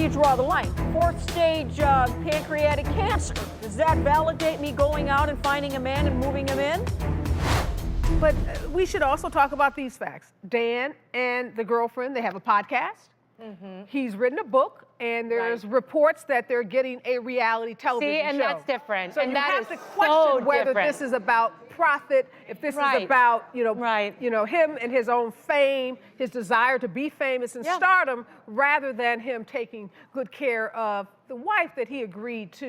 you draw the line? Fourth stage pancreatic cancer. Does that validate me going out and finding a man and moving him in? But we should also talk about these facts. Dan and the girlfriend, they have a podcast. He's written a book, and there's reports that they're getting a reality television show. See, and that's different. So and you that have is to question so whether different. this is about profit, if this is about, you know, him and his own fame, his desire to be famous and stardom, rather than him taking good care of the wife that he agreed to,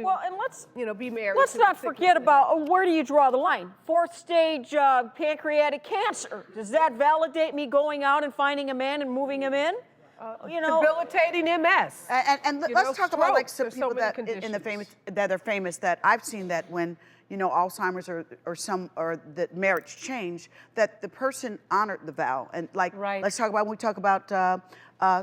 be married. Let's not forget about where do you draw the line? Fourth stage pancreatic cancer. Does that validate me going out and finding a man and moving him in? Debilitating MS. And let's talk about like some people that that are famous that I've seen that when Alzheimer's or that marriage changed, that the person honored the vow. And like let's talk about when we talk about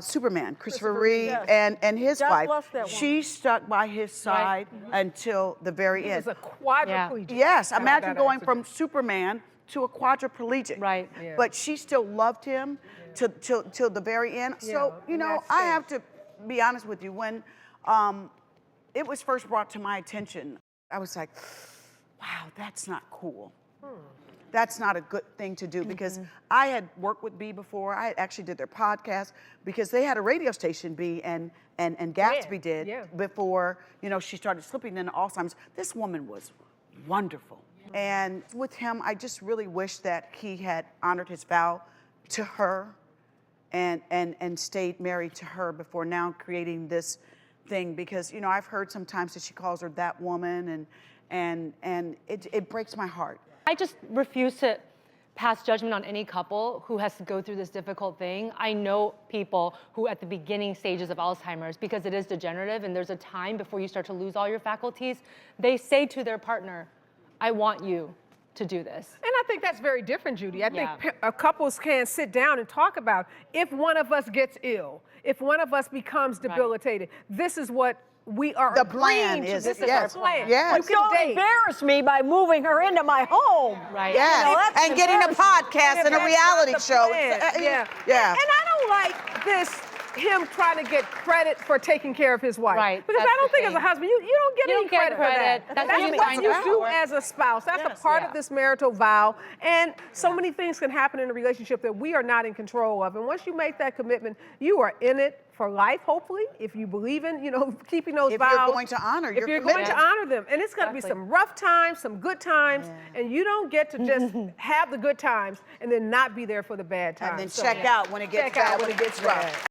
Superman, Christopher Reeve and his wife. She stuck by his side until the very end. He was a quadriplegic. Yes, imagine going from Superman to a quadriplegic. But she still loved him till the very end. So, I have to be honest with you. When it was first brought to my attention, I was like, wow, that's not cool. That's not a good thing to do, because I had worked with B before. I actually did their podcast because they had a radio station, B and Gatsby did before, she started slipping into Alzheimer's. This woman was wonderful. And with him, I just really wish that he had honored his vow to her and stayed married to her before now creating this thing, because I've heard sometimes that she calls her that woman, and it breaks my heart. I just refuse to pass judgment on any couple who has to go through this difficult thing. I know people who at the beginning stages of Alzheimer's, because it is degenerative and there's a time before you start to lose all your faculties, they say to their partner, I want you to do this. And I think that's very different, Judy. I think couples can sit down and talk about, if one of us gets ill, if one of us becomes debilitated, this is what we are agreeing to. This is our plan. But don't embarrass me by moving her into my home. And getting a podcast and a reality show. And I don't like this, him trying to get credit for taking care of his wife. Because I don't think as a husband, you don't get any credit for that. That's what you do as a spouse. That's a part of this marital vow. And so many things can happen in a relationship that we are not in control of. And once you make that commitment, you are in it for life, hopefully, if you believe in, keeping those vows. If you're going to honor your commitment. If you're going to honor them. And it's going to be some rough times, some good times, and you don't get to just have the good times and then not be there for the bad times. And then check out when it gets rough.